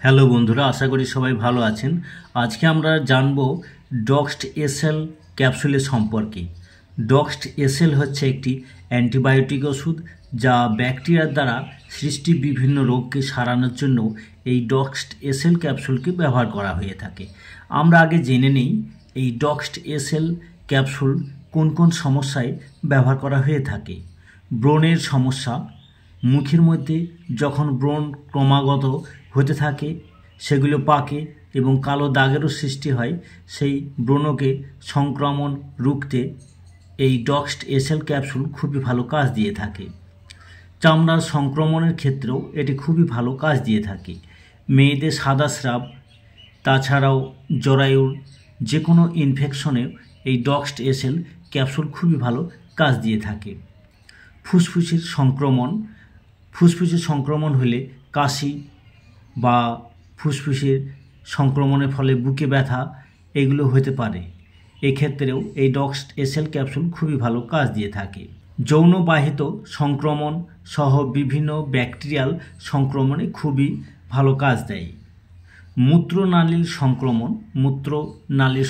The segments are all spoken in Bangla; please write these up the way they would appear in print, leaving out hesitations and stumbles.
হ্যালো বন্ধুরা, আশা করি সবাই ভালো আছেন। আজকে আমরা জানব ডক্সড এসএল ক্যাপসুলের সম্পর্কে। ডক্সড এসএল হচ্ছে একটি অ্যান্টিবায়োটিক ওষুধ যা ব্যাকটেরিয়ার দ্বারা সৃষ্টি বিভিন্ন রোগকে সারানোর জন্য এই ডক্সড এসএল ক্যাপসুলকে ব্যবহার করা হয়ে থাকে। আমরা আগে জেনে নেই এই ডক্সড এসএল ক্যাপসুল কোন কোন সমস্যায় ব্যবহার করা হয়ে থাকে। ব্রণের সমস্যা, মুখের মধ্যে যখন ব্রণ ক্রমাগত হতে থাকে সেগুলো পাকে এবং কালো দাগেরও সৃষ্টি হয়, সেই ব্রণকে সংক্রমণ রুখতে এই ডক্সড এসএল ক্যাপসুল খুবই ভালো কাজ দিয়ে থাকে। চামড়ার সংক্রমণের ক্ষেত্রেও এটি খুবই ভালো কাজ দিয়ে থাকে। মেয়েদের সাদা স্রাব, তাছাড়াও জরায়ুর যে কোনো ইনফেকশনে এই ডক্সড এসএল ক্যাপসুল খুবই ভালো কাজ দিয়ে থাকে। ফুসফুসের সংক্রমণ হলে কাশি বা ফুসফুসের সংক্রমণের ফলে বুকে ব্যথা এগুলো হতে পারে। এক্ষেত্রেও এই ডক্সড এসএল ক্যাপসুল খুবই ভালো কাজ দিয়ে থাকে। যৌনবাহিত সংক্রমণ সহ বিভিন্ন ব্যাকটেরিয়াল সংক্রমণে খুবই ভালো কাজ দেয়। মূত্রনালীর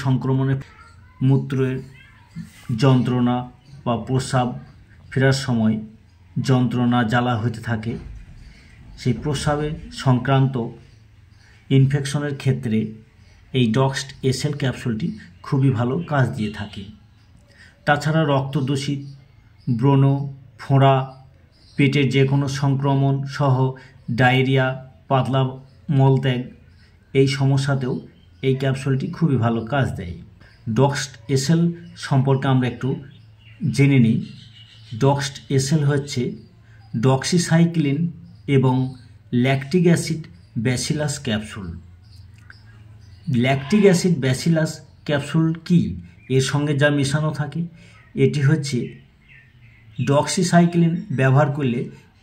সংক্রমণে মূত্রের যন্ত্রণা বা প্রস্রাব ফেরার সময় যন্ত্রণা জ্বালা হতে থাকে, সেই প্রস্রাবের সংক্রান্ত ইনফেকশনের ক্ষেত্রে এই ডক্সড এসএল ক্যাপসুলটি খুবই ভালো কাজ দিয়ে থাকে। তাছাড়া রক্তদূষিত, ব্রণ, ফোঁড়া, পেটের যে কোনো সংক্রমণ সহ ডায়রিয়া, পাতলা মলত্যাগ এই সমস্যাতেও এই ক্যাপসুলটি খুবই ভালো কাজ দেয়। ডক্সড এসএল সম্পর্কে আমরা একটু জেনে নিই। ডক্সড এসএল হচ্ছে ডক্সিসাইক্লিন এবং lactic acid bacillus capsule. Lactic acid bacillus capsule কি? এর সঙ্গে যা মেশানো থাকে এটি হচ্ছে ডক্সিসাইক্লিন ব্যবহার করলে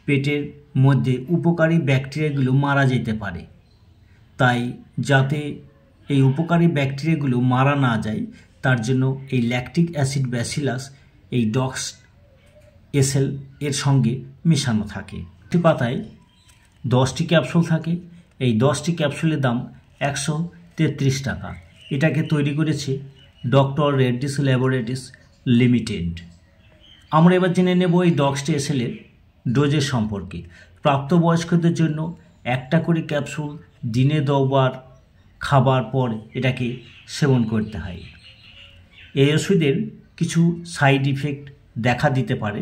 পেটের মধ্যে উপকারী ব্যাকটেরিয়াগুলো মারা যেতে পারে। তাই যাতে এই উপকারী ব্যাকটেরিয়াগুলো মারা না যায় তার জন্য এই ল্যাকটিক অ্যাসিড ব্যাসিলাস এই ডক্সড এসএল এর সঙ্গে মেশানো থাকে। একটি পাতায় 10টি ক্যাপসুল থাকে। এই 10টি ক্যাপসুলের দাম 133 টাকা। এটাকে তৈরি করেছে ডক্টর রেড্ডিস ল্যাবরেটরিজ লিমিটেড। আমরা এবার জেনে নেব এই ডক্সড এসএলের ডোজের সম্পর্কে। প্রাপ্তবয়স্কদের জন্য একটা করে ক্যাপসুল দিনে 10 বার খাবার পর এটাকে সেবন করতে হয়। এই ওষুধের কিছু সাইড ইফেক্ট দেখা দিতে পারে,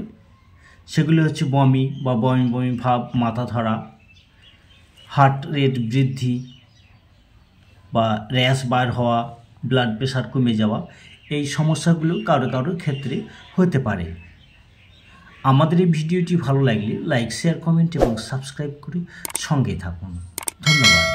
সেগুলো হচ্ছে বমি বা বমি বমি ভাব, মাথা ধরা, হার্ট রেট বৃদ্ধি বা র্যাশ বার হওয়া, ব্লাড প্রেশার কমে যাওয়া, এই সমস্যাগুলো কারো ক্ষেত্রে হতে পারে। আমাদের এই ভিডিওটি ভালো লাগলে লাইক, শেয়ার, কমেন্ট এবং সাবস্ক্রাইব করে সঙ্গে থাকুন। ধন্যবাদ।